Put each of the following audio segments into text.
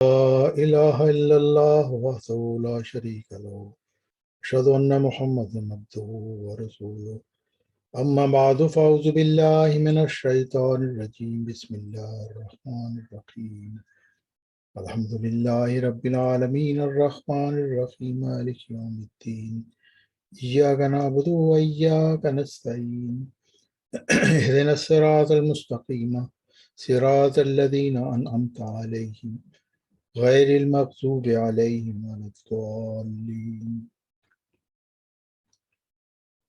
لا إله إلا الله وحده لا شريك له أشهد أن محمدا عبده ورسوله أما بعد فأعوذ بالله من الشيطان الرجيم بسم الله الرحمن الرحيم الحمد لله رب العالمين الرحمن الرحيم مالك يوم الدين إياك نعبد وإياك نستعين اهدنا الصراط المستقيم صراط الذين أنعمت عليهم غیر المغضوب علیہم ولا الضالین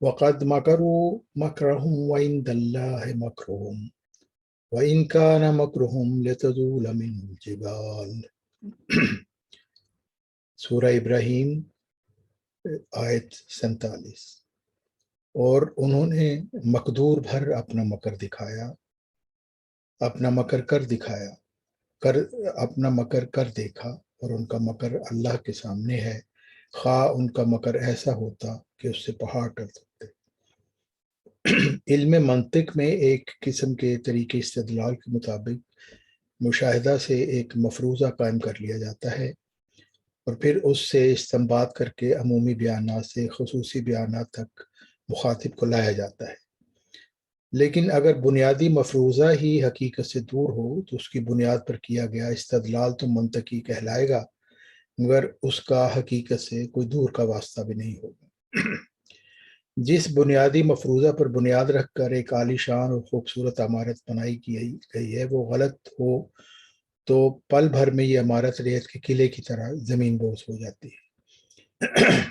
وقد مکروا مکرهم وعند اللہ مکرهم وإن كان مکرهم لتزول منه الجبال۔ سورہ ابراہیم آیت 47۔ اور انہوں نے مقدور بھر اپنا مکر دکھایا، اپنا مکر کر دکھایا، اپنا مکر کر دیکھا، اور ان کا مکر اللہ کے سامنے ہے، خواہ ان کا مکر ایسا ہوتا کہ اس سے پہاڑ ٹل سکتے۔ علم منطق میں ایک قسم کے طریقے استدلال کے مطابق مشاہدہ سے ایک مفروضہ قائم کر لیا جاتا ہے، اور پھر اس سے استنباط کر کے عمومی بیانات سے خصوصی بیانات تک مخاطب کو لایا جاتا ہے۔ لیکن اگر بنیادی مفروضہ ہی حقیقت سے دور ہو تو اس کی بنیاد پر کیا گیا استدلال تو منطقی کہلائے گا، مگر اس کا حقیقت سے کوئی دور کا واسطہ بھی نہیں ہوگا۔ جس بنیادی مفروضہ پر بنیاد رکھ کر ایک عالی شان اور خوبصورت عمارت بنائی گئی ہے وہ غلط ہو تو پل بھر میں یہ عمارت ریت کے قلعے کی طرح زمین بوس ہو جاتی ہے۔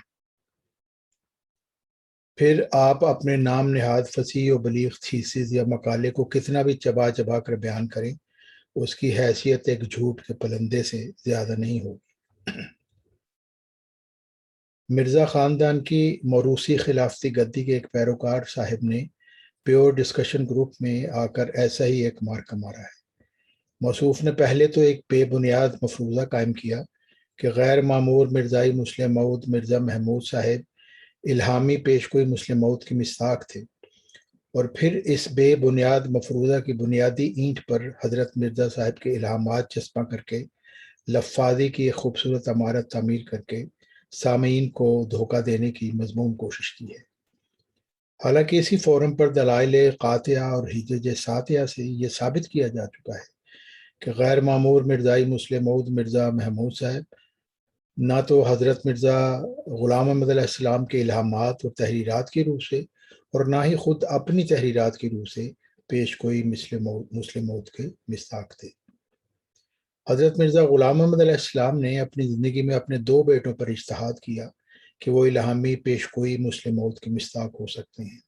پھر آپ اپنے نام نہاد فصیح و بلیغ تھیسز یا مقالے کو کتنا بھی چبا چبا کر بیان کریں، اس کی حیثیت ایک جھوٹ کے پلندے سے زیادہ نہیں ہوگی۔ مرزا خاندان کی موروثی خلافتی گدی کے ایک پیروکار صاحب نے پیور ڈسکشن گروپ میں آ کر ایسا ہی ایک مارکا مارا ہے۔ موصوف نے پہلے تو ایک بے بنیاد مفروضہ قائم کیا کہ غیر معمور مرزائی مسلم موعود مرزا محمود صاحب الہامی پیشگوئی مسلم موعود کی مصداق تھے، اور پھر اس بے بنیاد مفروضہ کی بنیادی اینٹ پر حضرت مرزا صاحب کے الہامات چسپاں کر کے لفاظی کی ایک خوبصورت عمارت تعمیر کر کے سامعین کو دھوکہ دینے کی مضمون کوشش کی ہے۔ حالانکہ اسی فورم پر دلائل قاطعہ اور حجج ساطعہ سے یہ ثابت کیا جا چکا ہے کہ غیر معمور مرزائی مسلم موعود مرزا محمود صاحب نہ تو حضرت مرزا غلام احمد علیہ السلام کے الہامات اور تحریرات کی روح سے، اور نہ ہی خود اپنی تحریرات کی روح سے پیش کوئی مسلم موعود کے مصداق تھے۔ حضرت مرزا غلام احمد علیہ السلام نے اپنی زندگی میں اپنے دو بیٹوں پر اجتہاد کیا کہ وہ الہامی پیشگوئی مسلم موعود کے مصداق ہو سکتے ہیں۔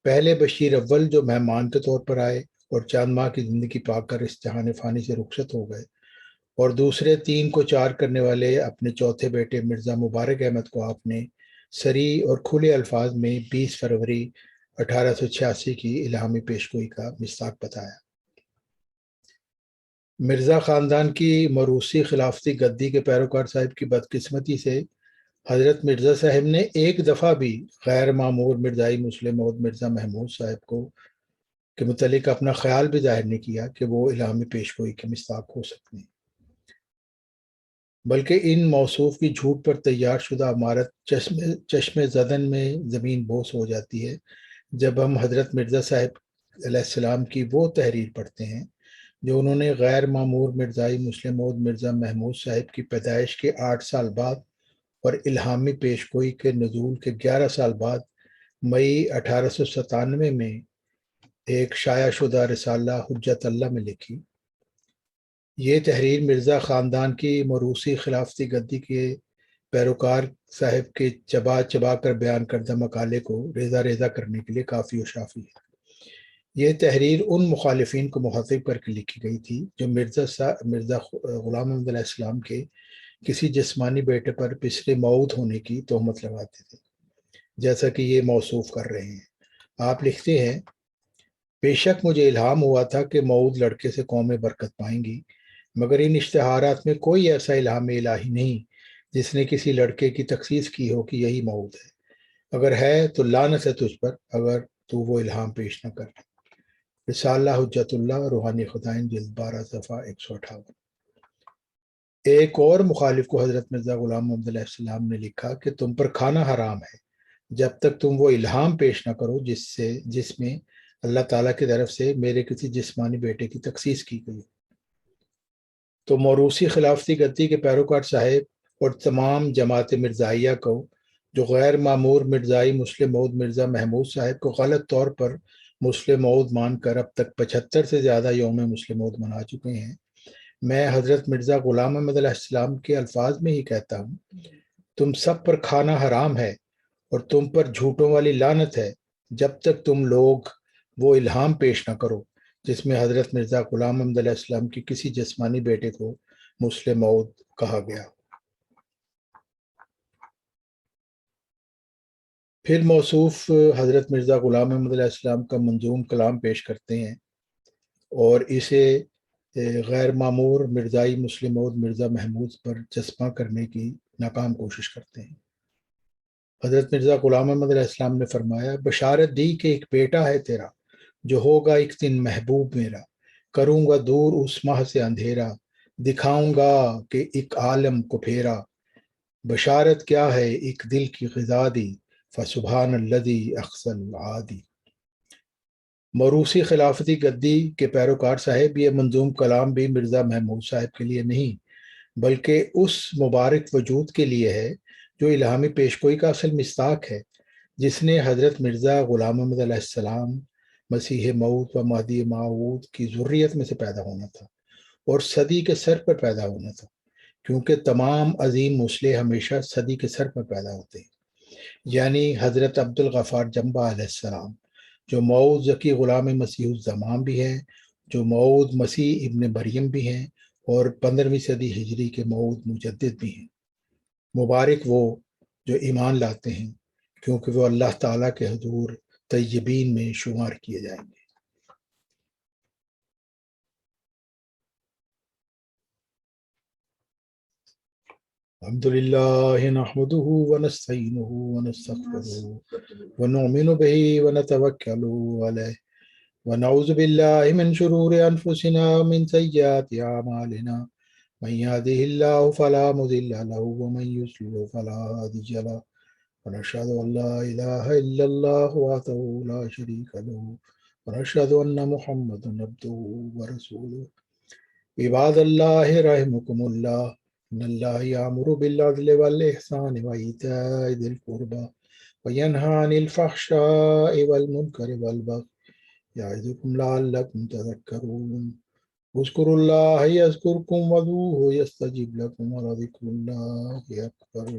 پہلے بشیر اول جو مہمان کے طور پر آئے اور چند ماہ کی زندگی پا کر اس جہان فانی سے رخصت ہو گئے، اور دوسرے 3 کو 4 کرنے والے اپنے چوتھے بیٹے مرزا مبارک احمد کو آپ نے صریح اور کھلے الفاظ میں 20 فروری 1886 کی الہامی پیشگوئی کا مصداق بتایا۔ مرزا خاندان کی موروثی خلافتی گدی کے پیروکار صاحب کی بدقسمتی سے حضرت مرزا صاحب نے ایک دفعہ بھی غیر معمور مرزائی مسلم موعود مرزا محمود صاحب کے متعلق اپنا خیال بھی ظاہر نہیں کیا کہ وہ الہامی پیشگوئی کے مصداق ہو سکتے ہیں، بلکہ ان موصوف کی جھوٹ پر تیار شدہ عمارت چشم زدن میں زمین بوس ہو جاتی ہے جب ہم حضرت مرزا صاحب علیہ السلام کی وہ تحریر پڑھتے ہیں جو انہوں نے غیر معمور مرزائی مسلم موعود مرزا محمود صاحب کی پیدائش کے 8 سال بعد اور الہامی پیشگوئی کے نزول کے 11 سال بعد مئی 1897 میں ایک شائع شدہ رسالہ حجت اللہ میں لکھی۔ یہ تحریر مرزا خاندان کی موروثی خلافتی گدی کے پیروکار صاحب کے چبا چبا کر بیان کردہ مقالے کو ریزہ ریزہ کرنے کے لیے کافی و شافی ہے۔ یہ تحریر ان مخالفین کو مخاطب کر کے لکھی گئی تھی جو مرزا غلام احمد علیہ السلام کے کسی جسمانی بیٹے پر پسر موعود ہونے کی تہمت لگاتے تھے، جیسا کہ یہ موصوف کر رہے ہیں۔ آپ لکھتے ہیں، بے شک مجھے الہام ہوا تھا کہ موعود لڑکے سے قومیں برکت پائیں گی، مگر ان اشتہارات میں کوئی ایسا الہام الہی نہیں جس نے کسی لڑکے کی تخصیص کی ہو کہ یہی موعود ہے۔ اگر ہے تو لعنت ہے تجھ پر اگر تو وہ الہام پیش نہ کر۔ رسالہ حجت اللہ روحانی خزائن جلد 12 صفحہ 158۔ ایک اور مخالف کو حضرت مرزا غلام محمد علیہ السلام نے لکھا کہ تم پر کھانا حرام ہے جب تک تم وہ الہام پیش نہ کرو جس میں اللہ تعالیٰ کی طرف سے میرے کسی جسمانی بیٹے کی تخصیص کی گئی۔ تو موروثی خلافتی گدی کے پیروکار صاحب اور تمام جماعت مرزائیہ کو جو غیر معمور مرزائی مسلم موعود مرزا محمود صاحب کو غلط طور پر مسلم موعود مان کر اب تک 75 سے زیادہ یوم مسلم موعود منا چکے ہیں، میں حضرت مرزا غلام محمد علیہ السلام کے الفاظ میں ہی کہتا ہوں، تم سب پر کھانا حرام ہے اور تم پر جھوٹوں والی لعنت ہے جب تک تم لوگ وہ الہام پیش نہ کرو جس میں حضرت مرزا غلام محمد علیہ السلام کی کسی جسمانی بیٹے کو مسلم موعود کہا گیا۔ پھر موصوف حضرت مرزا غلام محمد علیہ السلام کا منظوم کلام پیش کرتے ہیں اور اسے غیر معمور مرزائی مسلم موعود مرزا محمود پر چسپاں کرنے کی ناکام کوشش کرتے ہیں۔ حضرت مرزا غلام محمد علیہ السلام نے فرمایا، بشارت دی کہ ایک بیٹا ہے تیرا جو ہوگا ایک دن محبوب میرا، کروں گا دور اس ماہ سے اندھیرا، دکھاؤں گا کہ ایک عالم کو پھیرا، بشارت کیا ہے ایک دل کی غذا دی، فسبحان الذی اخزى العادی۔ موروثی خلافتی گدی کے پیروکار صاحب یہ منظوم کلام بھی مرزا محمود صاحب کے لیے نہیں بلکہ اس مبارک وجود کے لیے ہے جو الہامی پیشگوئی کا اصل مصداق ہے، جس نے حضرت مرزا غلام محمد علیہ السلام مسیح موعود و مہدی موعود کی ذریت میں سے پیدا ہونا تھا اور صدی کے سر پر پیدا ہونا تھا، کیونکہ تمام عظیم مسلح ہمیشہ صدی کے سر پر پیدا ہوتے ہیں، یعنی حضرت عبدالغفار جنبہ علیہ السلام جو موعود ذکی غلام مسیح الزمان بھی ہیں، جو موعود مسیح ابن مریم بھی ہیں اور 15ویں صدی ہجری کے موعود مجدد بھی ہیں۔ مبارک وہ جو ایمان لاتے ہیں کیونکہ وہ اللہ تعالیٰ کے حضور طیبین میں شمار کیے جائیں گے۔ الحمدللہ نحمده ونستعینه ونستغفره ونؤمن به ونتوکل علیہ ونعوذ باللہ من شرور انفسنا من سیئات اعمالنا من يهده الله فلا مضل له ومن يضلل فلا هادي له ونشهد ان لا اله الا الله وحده لا شريك له ونشهد ان محمدا عبده ورسوله۔ عباد اللہ رحمكم اللہ، ان اللہ یامر بالعدل والاحسان وایتاء ذی القربى وینہی عن الفحشاء والمنکر والبغی یعظکم لعلکم تذکرون۔ اذکروا اللہ یذکرکم وادعوہ یستجب لکم ولذکر اللہ اکبر۔